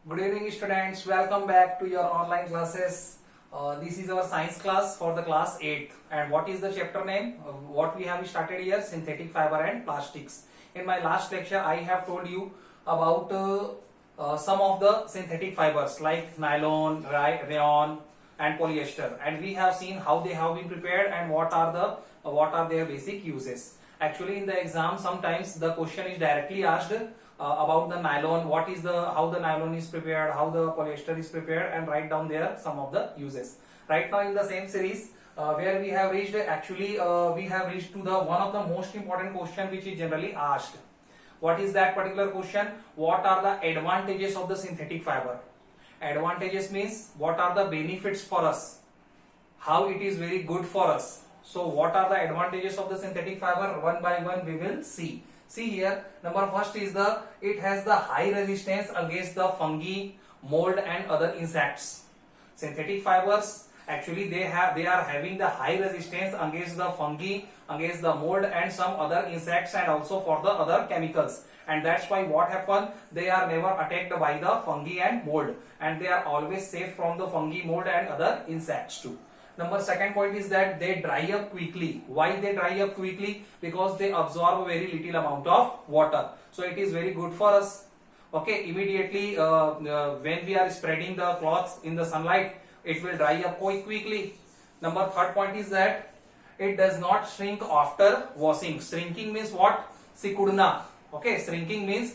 Good evening, students. Welcome back to your online classes. This is our science class for the class 8th. And what is the chapter name? What we have started here? Synthetic fiber and plastics. In my last lecture, I have told you about some of the synthetic fibers like nylon, rayon, and polyester. And we have seen how they have been prepared and what are their basic uses. Actually, in the exam, sometimes the question is directly asked about the nylon, how the nylon is prepared, how the polyester is prepared, and write down there some of the uses. Right now in the same series where we have reached, we have reached to the one of the most important question which is generally asked. What is that particular question? What are the advantages of the synthetic fiber? Advantages means what are the benefits for us, how it is very good for us. So what are the advantages of the synthetic fiber? One by one we will see. See here, number first is it has the high resistance against the fungi, mold and other insects. Synthetic fibers actually they are having the high resistance against the fungi, against the mold and some other insects and also for the other chemicals. And that's why what happen, they are never attacked by the fungi and mold, and they are always safe from the fungi, mold and other insects too. Number second point is that they dry up quickly. Why they dry up quickly? Because they absorb a very little amount of water. So it is very good for us. Okay, immediately when we are spreading the cloths in the sunlight, it will dry up quite quickly. Number third point is that it does not shrink after washing. Shrinking means what? Sikudna. Okay, shrinking means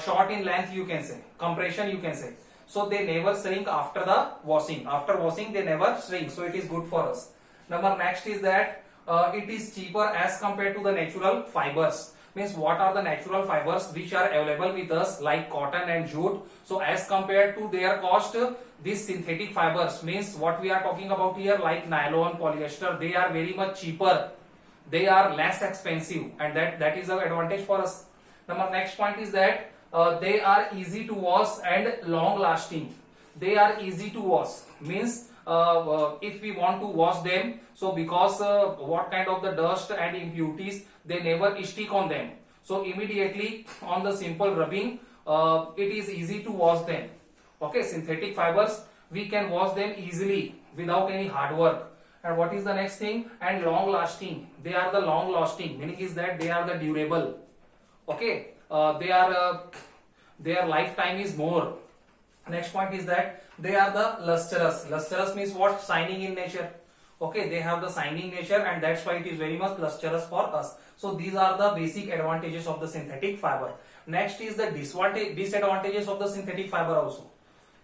short in length you can say. Compression you can say. So they never shrink after the washing. After washing they never shrink. So it is good for us. Number next is that it is cheaper as compared to the natural fibers. Means what are the natural fibers which are available with us like cotton and jute. So as compared to their cost, these synthetic fibers means what we are talking about here like nylon, polyester, they are very much cheaper. They are less expensive, and that is an advantage for us. Number next point is that they are easy to wash and long lasting. They are easy to wash means if we want to wash them, so because what kind of the dust and impurities, they never stick on them, so immediately on the simple rubbing it is easy to wash them. Okay, synthetic fibers we can wash them easily without any hard work. And what is the next thing? And long lasting. They are the long lasting, meaning is that they are the durable. Okay, their lifetime is more. Next point is that they are the lustrous. Lustrous means what? Shining in nature. Okay, they have the shining nature, and that's why it is very much lustrous for us. So these are the basic advantages of the synthetic fiber. Next is the disadvantages of the synthetic fiber also.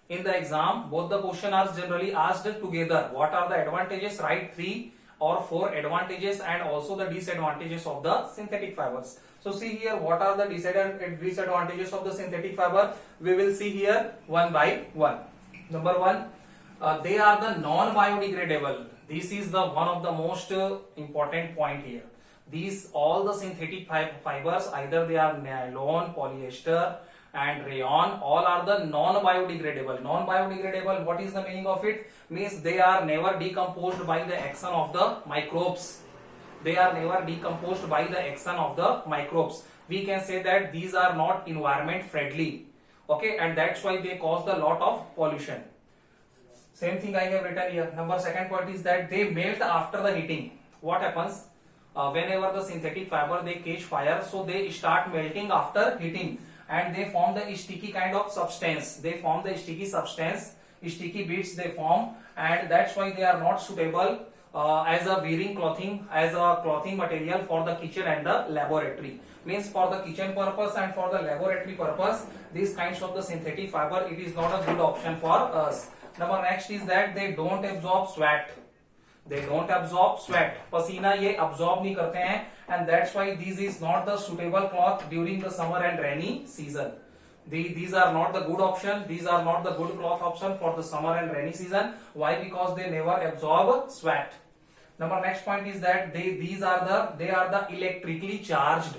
In the exam, both the question are generally asked together. What are the advantages? Write 3 or 4 advantages and also the disadvantages of the synthetic fibers. So see here, what are the disadvantages of the synthetic fiber? We will see here one by one. Number one, they are the non-biodegradable. This is the one of the most important point here. These all the synthetic fibers, either they are nylon, polyester and rayon, all are the non-biodegradable. Non-biodegradable, what is the meaning of it? Means they are never decomposed by the action of the microbes. They are never decomposed by the action of the microbes. We can say that these are not environment friendly. Okay, and that's why they cause a lot of pollution. Same thing I have written here. Number second point is that they melt after the heating. What happens? Whenever the synthetic fiber they catch fire, so they start melting after heating, and they form the sticky kind of substance. They form the sticky substance, sticky bits they form, and that's why they are not suitable as a wearing clothing, as a clothing material for the kitchen and the laboratory. Means for the kitchen purpose and for the laboratory purpose, these kinds of the synthetic fiber, it is not a good option for us. Number next is that they don't absorb sweat. They don't absorb sweat. पसीना ये absorb नहीं करते हैं, and that's why this is not the suitable cloth during the summer and rainy season. These are not the good option. These are not the good cloth option for the summer and rainy season. Why? Because they never absorb sweat. Number next point is that they are the electrically charged.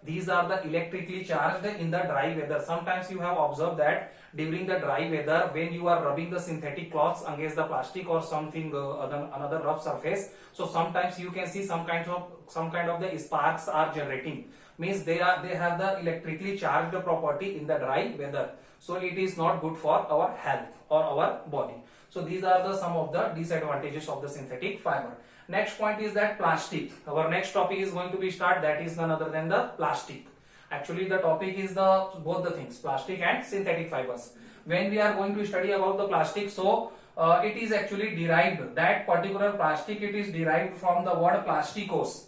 These are the electrically charged in the dry weather. Sometimes you have observed that during the dry weather, when you are rubbing the synthetic cloths against the plastic or something another rough surface, so sometimes you can see some kind of the sparks are generating. means they have the electrically charged property in the dry weather, so it is not good for our health or our body. So these are the some of the disadvantages of the synthetic fiber. Next point is that plastic. Our next topic is going to be start, that is none other than the plastic. Actually the topic is the both the things, plastic and synthetic fibers. When we are going to study about the plastic, so it is actually derived, that particular plastic, it is derived from the word plastikos.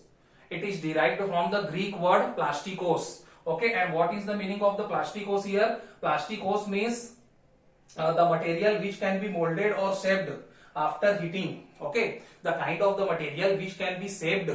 It is derived from the Greek word plastikos. Okay, and what is the meaning of the plastikos here? Plastikos means the material which can be molded or shaped after heating. Okay, the kind of the material which can be shaped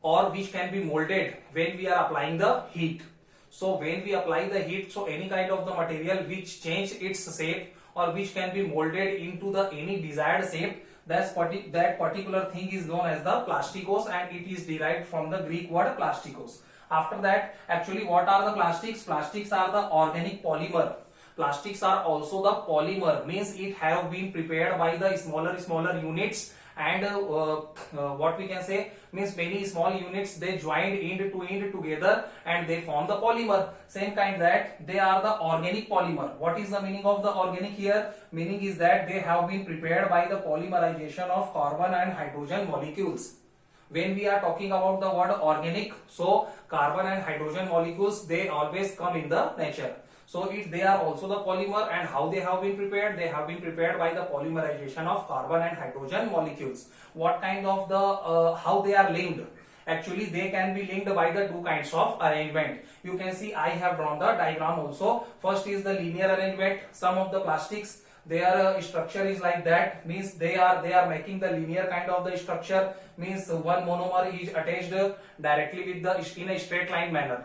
or which can be molded when we are applying the heat. So when we apply the heat, so any kind of the material which change its shape or which can be molded into the any desired shape, that particular thing is known as the plastikos, and it is derived from the Greek word plastikos. After that, actually what are the plastics? Plastics are the organic polymer. Plastics are also the polymer, means it have been prepared by the smaller units, and what we can say means many small units, they joined end to end together and they form the polymer. Same kind that they are the organic polymer. What is the meaning of the organic here? Meaning is that they have been prepared by the polymerization of carbon and hydrogen molecules. When we are talking about the word organic, so carbon and hydrogen molecules, they always come in the nature. So they are also the polymer, and how they have been prepared? They have been prepared by the polymerization of carbon and hydrogen molecules. What kind of the how they are linked? Actually they can be linked by the two kinds of arrangement. You can see I have drawn the diagram also. First is the linear arrangement. Some of the plastics, their structure is like that, means they are making the linear kind of the structure, means one monomer is attached directly with the in a straight line manner.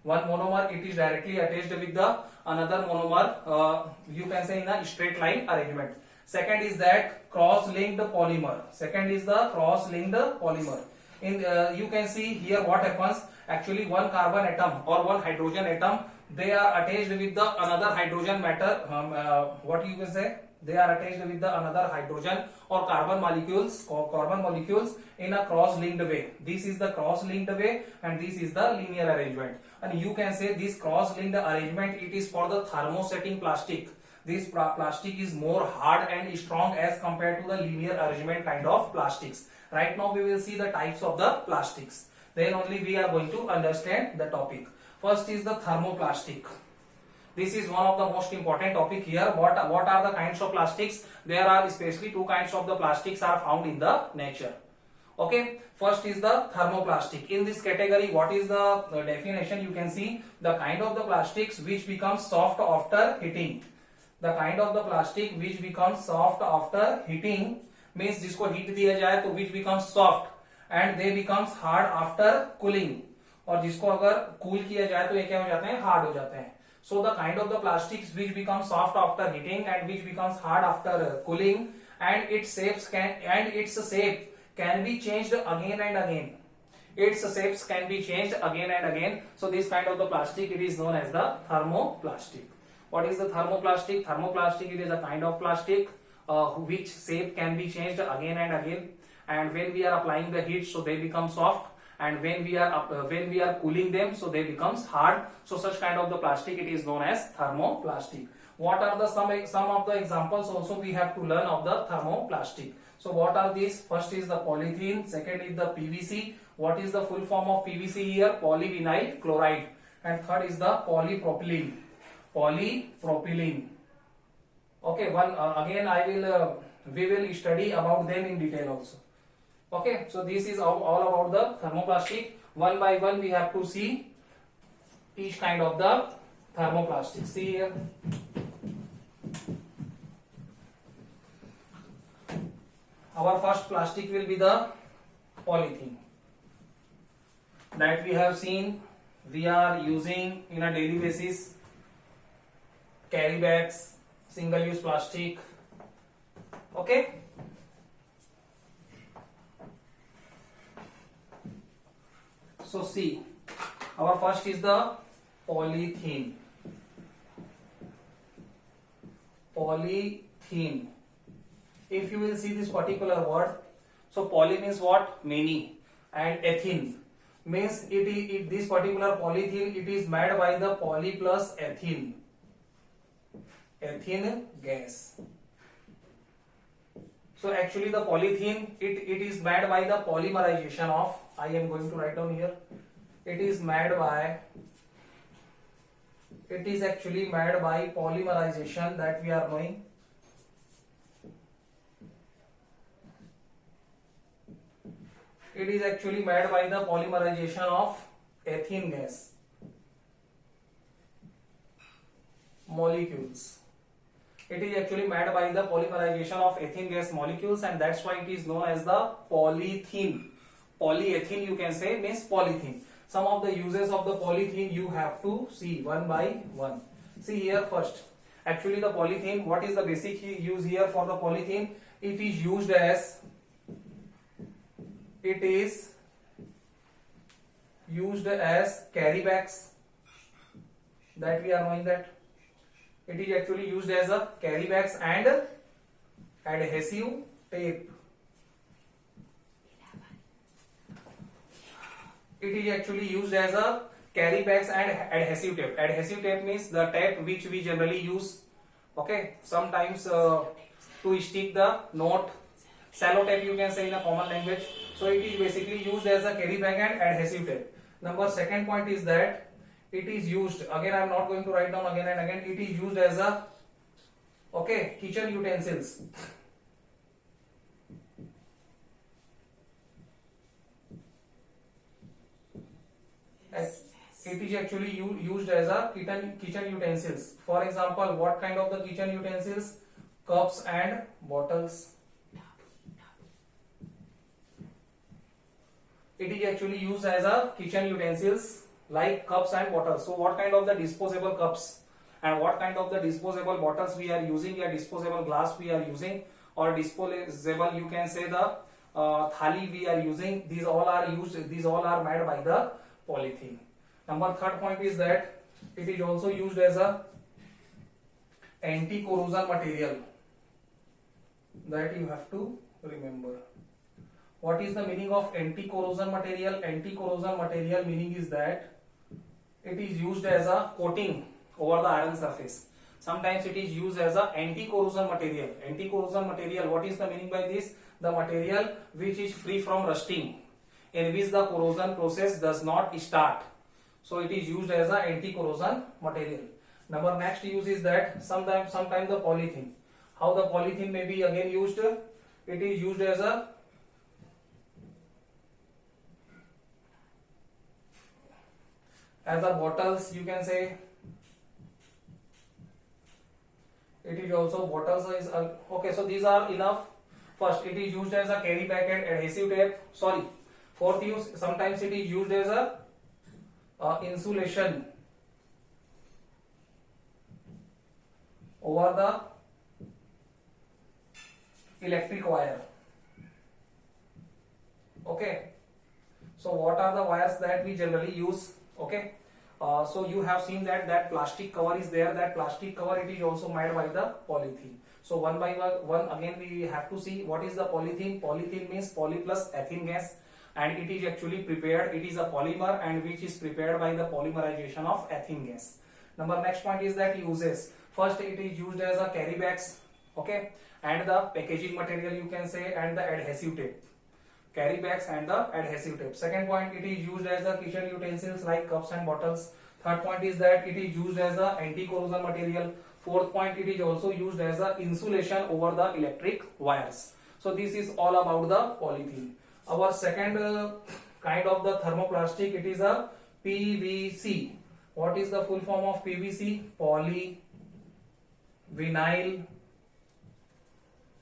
One monomer, it is directly attached with the another monomer, you can say in a straight line arrangement. Second is that cross-linked polymer. Second is the cross-linked polymer. In you can see here what happens. Actually one carbon atom or one hydrogen atom, they are attached with the another hydrogen matter. What you can say? They are attached with the another hydrogen or carbon molecules in a cross-linked way. This is the cross-linked way, and this is the linear arrangement. And you can say this cross-linked arrangement, it is for the thermosetting plastic. This plastic is more hard and strong as compared to the linear arrangement kind of plastics. Right now we will see the types of the plastics. Then only we are going to understand the topic. First is the thermoplastic. This is one of the most important topic here. What are the kinds of plastics? There are especially two kinds of the plastics are found in the nature. Okay, first is the thermoplastic. In this category, what is the definition? You can see the kind of the plastics which becomes soft after heating. The kind of the plastic which becomes soft after heating means जिसको heat दिया जाए तो which becomes soft and they becomes hard after cooling, और जिसको अगर cool किया जाए तो ये क्या हो जाते हैं? Hard हो जाते हैं. So the kind of the plastics which becomes soft after heating and which becomes hard after cooling, and its shape can be changed again and again. Its shapes can be changed again and again. So this kind of the plastic, it is known as the thermoplastic. What is the thermoplastic? Thermoplastic, it is a kind of plastic which shape can be changed again and again. And when we are applying the heat, so they become soft. And when we are cooling them, so they becomes hard. So such kind of the plastic, it is known as thermoplastic. What are the some of the examples also we have to learn of the thermoplastic? So what are these? First is the polythene, second is the PVC. What is the full form of PVC here? Polyvinyl chloride. And third is the polypropylene. Polypropylene. Okay, again we will study about them in detail also. Okay, so this is all about the thermoplastic. One by one we have to see each kind of the thermoplastic. See here. Our first plastic will be the polythene. That we have seen, we are using in a daily basis. Carry bags, single-use plastic. Okay. So see, our first is the polythene. Polythene. If you will see this particular word, so poly means what? Many, and ethene. means this particular polythene, it is made by the poly plus ethene gas. So actually the polythene, it is made by the polymerization of, I am going to write down here, it is actually made by polymerization, that we are knowing. It is actually made by the polymerization of ethene gas molecules. It is actually made by the polymerization of ethene gas molecules, and that's why it is known as the polythene. Polyethylene you can say, means polythene. Some of the uses of the polythene you have to see one by one. See here first. Actually the polythene, what is the basic use here for the polythene? It is used as carry bags, that we are knowing that. It is actually used as a carry bags and adhesive tape. It is actually used as a carry bags and adhesive tape. Adhesive tape means the tape which we generally use, okay, sometimes to stick the note. Cello tape you can say in a common language. So it is basically used as a carry bag and adhesive tape. Number second point is that it is used, again I am not going to write down again and again, it is used as a, okay, kitchen utensils. It is actually used as a kitchen utensils. For example, what kind of the kitchen utensils? Cups and bottles. It is actually used as a kitchen utensils like cups and bottles. So what kind of the disposable cups and what kind of the disposable bottles we are using, or disposable glass we are using, or disposable you can say the thali we are using, these all are made by the polythene. Number third point is that it is also used as a anti-corrosion material, that you have to remember. What is the meaning of anti-corrosion material? Anti-corrosion material meaning is that it is used as a coating over the iron surface. Sometimes it is used as a anti-corrosion material. Anti-corrosion material, what is the meaning by this? The material which is free from rusting, in which the corrosion process does not start. So it is used as a anti-corrosion material. Number next use is that sometimes the polythene. How the polythene may be again used? It is used as a bottles, you can say. It is also bottles is okay. So these are enough. First, it is used as a carry bag and adhesive tape. Sorry. Fourth use, sometimes it is used as a insulation over the electric wire. Okay. So what are the wires that we generally use? Okay. So you have seen that plastic cover is there. That plastic cover, it is also made by the polythene. So one by one again we have to see what is the polythene. Polythene means poly plus ethene gas, and it is actually prepared. It is a polymer and which is prepared by the polymerization of ethene gas. Number next point is that uses. First, it is used as a carry bags, okay, and the packaging material you can say, and the adhesive tape. Carry bags and the adhesive tape. Second point, it is used as a kitchen utensils like cups and bottles. Third point is that it is used as a anti-corrosion material. Fourth point, it is also used as a insulation over the electric wires. So this is all about the polythene. Our second kind of the thermoplastic, it is a PVC. What is the full form of PVC? Polyvinyl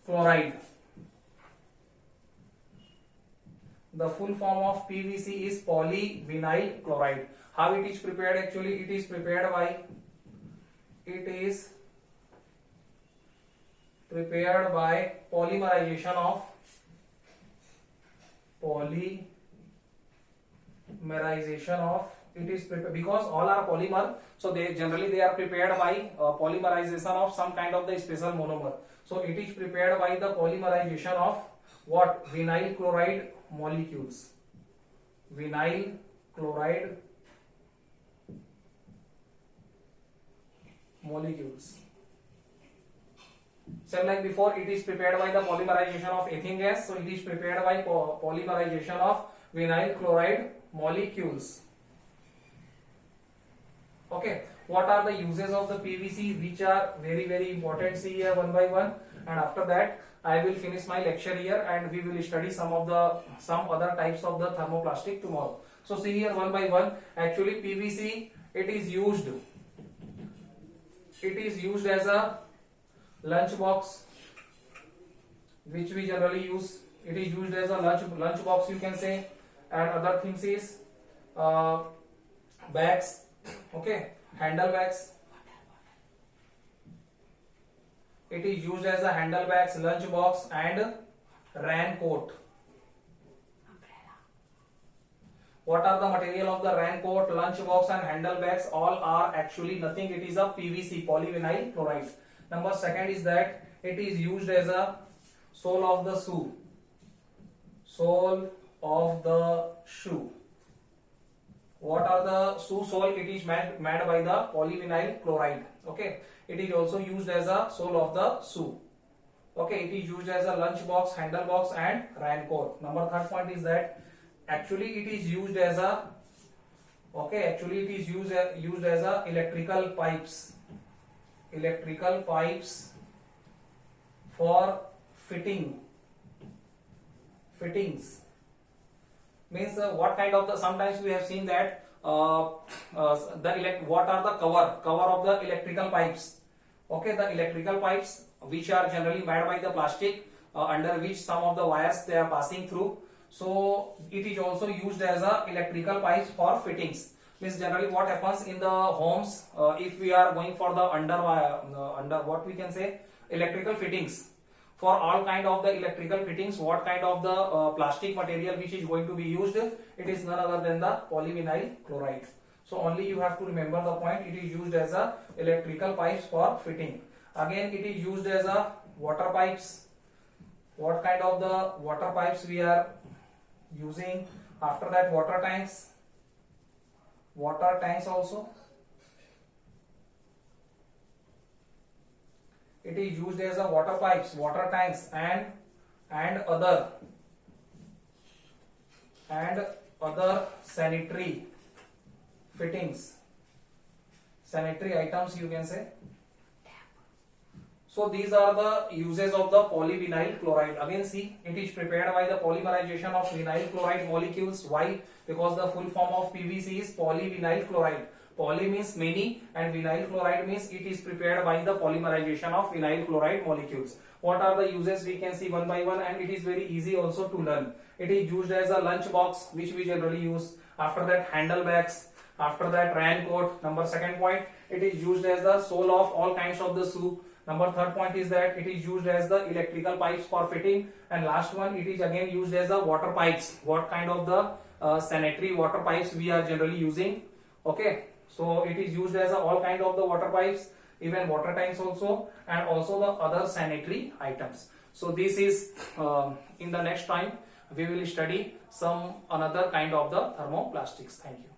chloride. The full form of PVC is polyvinyl chloride. How it is prepared? Actually, it is prepared by polymerization of it is prepared because all are polymer, so they are prepared by polymerization of some kind of the special monomer. So it is prepared by the polymerization of what? Vinyl chloride molecules. Vinyl chloride molecules. Same like before, it is prepared by the polymerization of ethane gas. So it is prepared by polymerization of vinyl chloride molecules. Okay. What are the uses of the PVC, which are very important? See here one by one, and after that I will finish my lecture here, and we will study some other types of the thermoplastic tomorrow. So see here one by one. Actually, PVC, it is used as a lunch box, which we generally use. It is used as a lunch box, you can say, and other things is bags. Okay, handle bags. It is used as a handle bags, lunch box, and raincoat. What are the material of the raincoat, lunch box, and handle bags? All are actually nothing. It is a PVC, polyvinyl chloride. Number second is that it is used as a sole of the shoe. Sole of the shoe. What are the shoe sole? It is made by the polyvinyl chloride. Okay. It is also used as a sole of the shoe. Okay. It is used as a lunch box, handle box, and raincoat. Number third point is that actually it is used as a electrical pipes. Electrical pipes for fittings. Means what kind of the, sometimes we have seen that what are the cover of the electrical pipes. Okay, the electrical pipes which are generally made by the plastic, under which some of the wires they are passing through. So it is also used as a electrical pipes for fittings. Means generally what happens in the homes, if we are going for the under what we can say electrical fittings, for all kind of the electrical fittings, what kind of the plastic material which is going to be used? It is none other than the polyvinyl chloride. So only you have to remember the point. It is used as a electrical pipes for fitting. Again, it is used as a water pipes. What kind of the water pipes we are using? After that, water tanks. Water tanks also. It is used as a water pipes, water tanks, and other sanitary fittings, sanitary items, you can say. So these are the uses of the polyvinyl chloride. Again, see, it is prepared by the polymerization of vinyl chloride molecules. Why? Because the full form of PVC is polyvinyl chloride. Poly means many, and vinyl chloride means it is prepared by the polymerization of vinyl chloride molecules. What are the uses? We can see one by one, and it is very easy also to learn. It is used as a lunch box, which we generally use. After that, handle bags. After that, raincoat. Number second point, it is used as the sole of all kinds of the shoe. Number third point is that it is used as the electrical pipes for fitting, and last one, it is again used as the water pipes. What kind of the sanitary water pipes we are generally using? Okay, so it is used as all kind of the water pipes, even water tanks also, and also the other sanitary items. So this is in the next time we will study some another kind of the thermoplastics. Thank you.